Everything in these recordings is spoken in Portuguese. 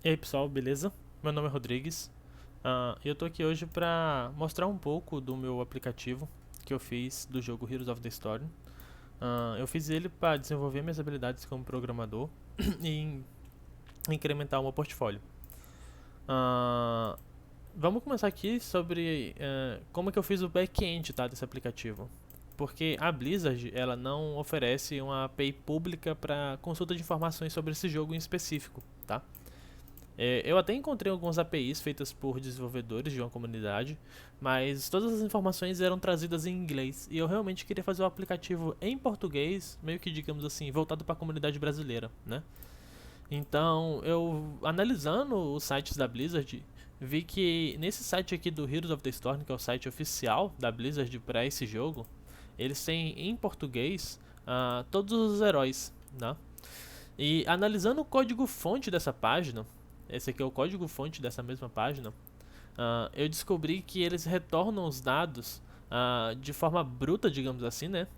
E aí pessoal, beleza? Meu nome é Rodrigues. E eu tô aqui hoje pra mostrar um pouco do meu aplicativo que eu fiz do jogo Heroes of the Storm. Eu fiz ele para desenvolver minhas habilidades como programador e incrementar o meu portfólio. Ah, Vamos começar aqui sobre como é que eu fiz o back-end, tá, desse aplicativo. Porque a Blizzard ela não oferece uma API pública para consulta de informações sobre esse jogo em específico, tá? Eu até encontrei algumas APIs feitas por desenvolvedores de uma comunidade, mas todas as informações eram trazidas em inglês e eu realmente queria fazer o aplicativo em português, meio que digamos assim, voltado para a comunidade brasileira, né? Então, eu analisando os sites da Blizzard, vi que nesse site aqui do Heroes of the Storm, que é o site oficial da Blizzard para esse jogo, eles têm em português todos os heróis, né? E analisando o código-fonte dessa página, esse aqui é o código-fonte dessa mesma página, eu descobri que eles retornam os dados de forma bruta, digamos assim, né?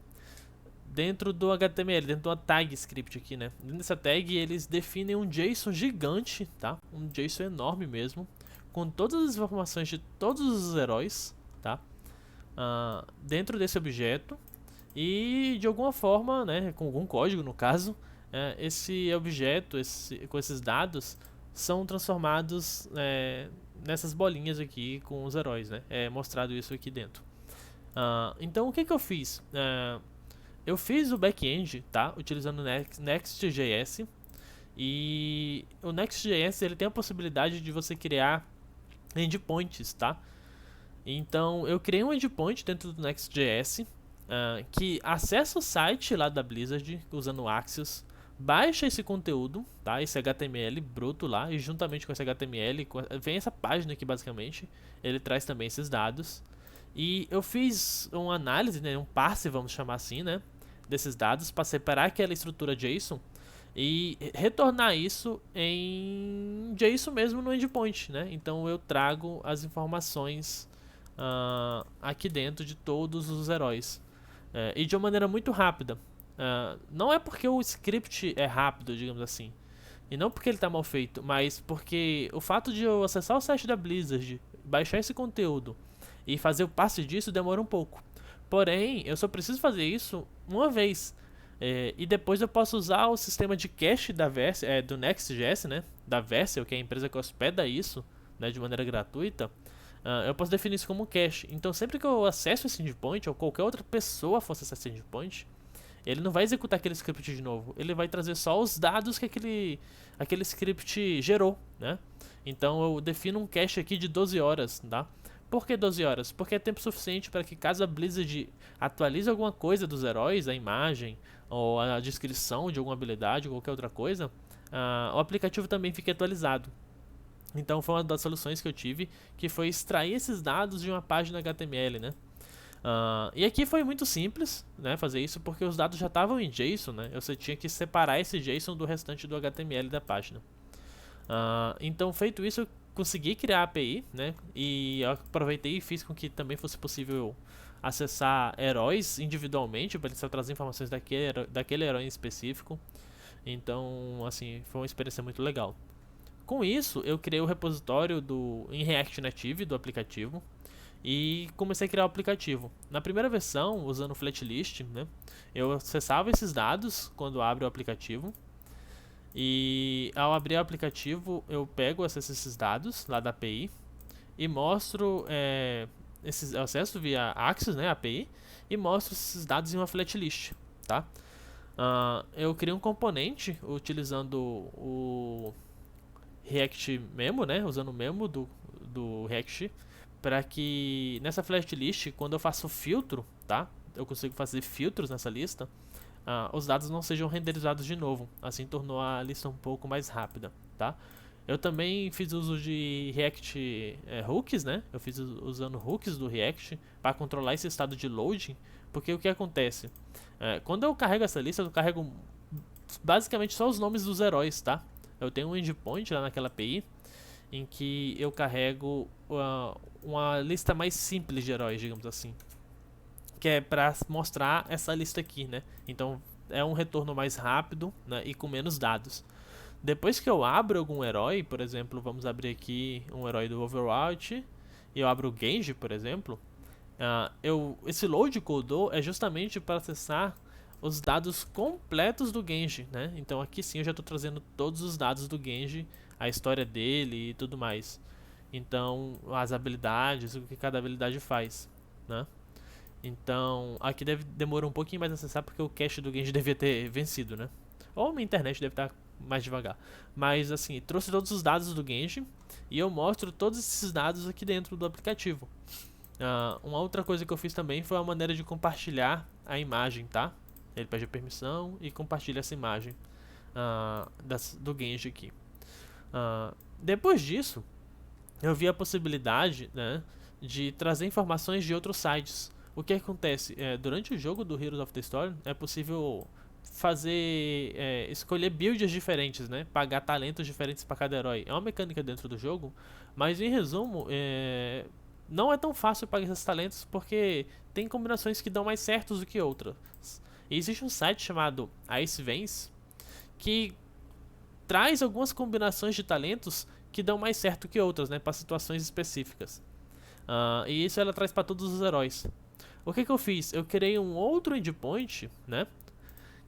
Dentro do HTML, dentro de uma tag script aqui, né? Dentro dessa tag eles definem um JSON gigante, tá? Um JSON enorme mesmo, com todas as informações de todos os heróis, tá? Dentro desse objeto e de alguma forma, né, com algum código no caso, esse objeto, com esses dados, são transformados nessas bolinhas aqui com os heróis, né? É mostrado isso aqui dentro. Então o que que eu fiz? Eu fiz o back-end, tá? Utilizando Next.js e o Next.js ele tem a possibilidade de você criar endpoints, tá? Então eu criei um endpoint dentro do Next.js que acessa o site lá da Blizzard usando o Axios, baixa esse conteúdo, tá? Esse HTML bruto lá, e juntamente com esse HTML vem essa página aqui basicamente. Ele traz também esses dados. E eu fiz uma análise, né, um parse, vamos chamar assim, né, desses dados para separar aquela estrutura JSON e retornar isso em JSON mesmo no endpoint, né? Então eu trago as informações aqui dentro de todos os heróis. E de uma maneira muito rápida. Não é porque o script é rápido, digamos assim. E não porque ele está mal feito, mas porque o fato de eu acessar o site da Blizzard, baixar esse conteúdo e fazer o passe disso demora um pouco. Porém, eu só preciso fazer isso uma vez. E depois eu posso usar o sistema de cache do Next.js, né? Da Vercel, que é a empresa que hospeda isso, né, de maneira gratuita. Eu posso definir isso como cache. Então, sempre que eu acesso esse endpoint, ou qualquer outra pessoa fosse acessar esse endpoint, ele não vai executar aquele script de novo. Ele vai trazer só os dados que aquele script gerou, né? Então, eu defino um cache aqui de 12 horas, tá? Por que 12 horas? Porque é tempo suficiente para que caso a Blizzard atualize alguma coisa dos heróis, a imagem, ou a descrição de alguma habilidade, ou qualquer outra coisa, o aplicativo também fique atualizado. Então foi uma das soluções que eu tive, que foi extrair esses dados de uma página HTML, né? E aqui foi muito simples, né, fazer isso, porque os dados já estavam em JSON, né? Você tinha que separar esse JSON do restante do HTML da página. Então, feito isso, eu consegui criar a API, né? E eu aproveitei e fiz com que também fosse possível acessar heróis individualmente para eles trazer informações daquele herói em específico. Então, assim, foi uma experiência muito legal. Com isso, eu criei o repositório em React Native do aplicativo e comecei a criar o aplicativo. Na primeira versão, usando o Flatlist, né, eu acessava esses dados quando abro o aplicativo. E ao abrir o aplicativo, eu pego esses dados lá da API e mostro eu acesso via Axios, né, API, e mostro esses dados em uma flatlist, tá? Eu crio um componente utilizando o React Memo, né, usando o memo do React, para que nessa flatlist, quando eu faço filtro, tá? Eu consigo fazer filtros nessa lista, os dados não sejam renderizados de novo. Assim tornou a lista um pouco mais rápida, tá? Eu também fiz uso de React hooks, né? Eu fiz usando hooks do React para controlar esse estado de loading, porque o que acontece? Quando eu carrego essa lista, eu carrego basicamente só os nomes dos heróis, tá? Eu tenho um endpoint lá naquela API em que eu carrego uma lista mais simples de heróis, digamos assim, que é para mostrar essa lista aqui, né? Então é um retorno mais rápido, né, e com menos dados. Depois que eu abro algum herói, por exemplo, vamos abrir aqui um herói do Overwatch, e eu abro o Genji, por exemplo, esse load codou é justamente para acessar os dados completos do Genji, né? Então aqui sim eu já estou trazendo todos os dados do Genji, a história dele e tudo mais. Então as habilidades, o que cada habilidade faz, né? Então aqui demorar um pouquinho mais a acessar porque o cache do Genji devia ter vencido, né? Ou minha internet deve estar mais devagar. Mas assim, trouxe todos os dados do Genji e eu mostro todos esses dados aqui dentro do aplicativo. Uma outra coisa que eu fiz também foi a maneira de compartilhar a imagem, tá? Ele pede permissão e compartilha essa imagem do Genji aqui. Depois disso, eu vi a possibilidade, né, de trazer informações de outros sites. O que acontece? Durante o jogo do Heroes of the Storm, é possível fazer escolher builds diferentes, né? Pagar talentos diferentes para cada herói. É uma mecânica dentro do jogo, mas em resumo, não é tão fácil pagar esses talentos porque tem combinações que dão mais certos do que outras. E existe um site chamado Ice Vans que traz algumas combinações de talentos que dão mais certo que outras, né, para situações específicas. E isso ela traz para todos os heróis. O que eu fiz? Eu criei um outro endpoint, né,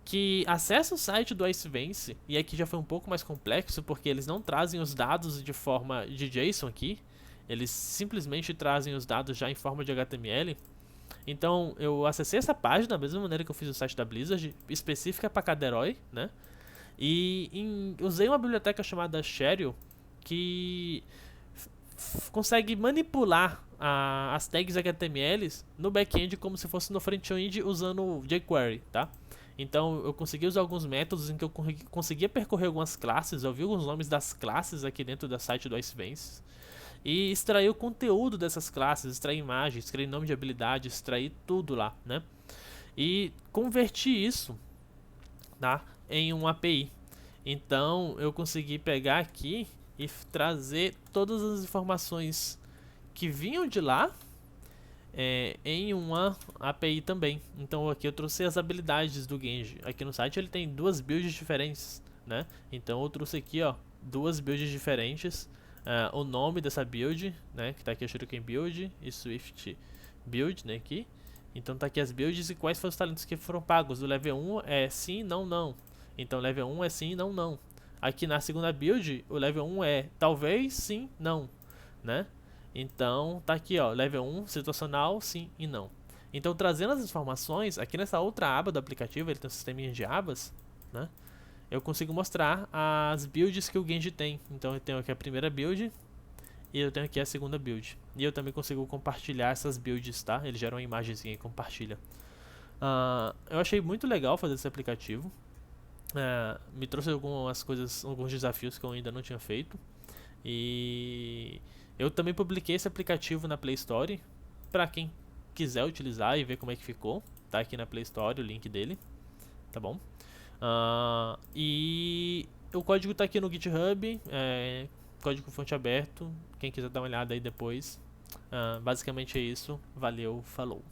que acessa o site do Icevance, e aqui já foi um pouco mais complexo, porque eles não trazem os dados de forma de JSON aqui, eles simplesmente trazem os dados já em forma de HTML. Então eu acessei essa página da mesma maneira que eu fiz o site da Blizzard, específica para cada herói, né? E usei uma biblioteca chamada Cheryl, que consegue manipular as tags HTML no back-end como se fosse no front-end usando jQuery, tá? Então eu consegui usar alguns métodos em que eu conseguia percorrer algumas classes, eu vi alguns nomes das classes aqui dentro do site do Icevance e extrair o conteúdo dessas classes, extrair imagens, extrair nome de habilidade, extrair tudo lá, né? E converti isso, tá, em uma API. Então eu consegui pegar aqui e trazer todas as informações que vinham de lá em uma API também. Então aqui eu trouxe as habilidades do Genji. Aqui no site ele tem duas builds diferentes, né? Então eu trouxe aqui, ó, duas builds diferentes. O nome dessa build, né? Que tá aqui a Shuriken Build e Swift Build, né? Aqui. Então tá aqui as builds e quais foram os talentos que foram pagos. O level 1 é sim, não, não. Então level 1 é sim, não, não. Aqui na segunda build, o level 1 é talvez, sim, não, né? Então tá aqui, ó, level 1, situacional, sim e não. Então trazendo as informações, aqui nessa outra aba do aplicativo, ele tem um sisteminha de abas, né? Eu consigo mostrar as builds que o Genji tem. Então eu tenho aqui a primeira build e eu tenho aqui a segunda build. E eu também consigo compartilhar essas builds, tá? Ele gera uma imagenzinha e compartilha. Eu achei muito legal fazer esse aplicativo. Me trouxe algumas coisas, alguns desafios que eu ainda não tinha feito. E eu também publiquei esse aplicativo na Play Store para quem quiser utilizar e ver como é que ficou. Tá aqui na Play Store o link dele, tá bom? E o código tá aqui no GitHub, código fonte aberto. Quem quiser dar uma olhada aí depois. Basicamente é isso. Valeu, falou.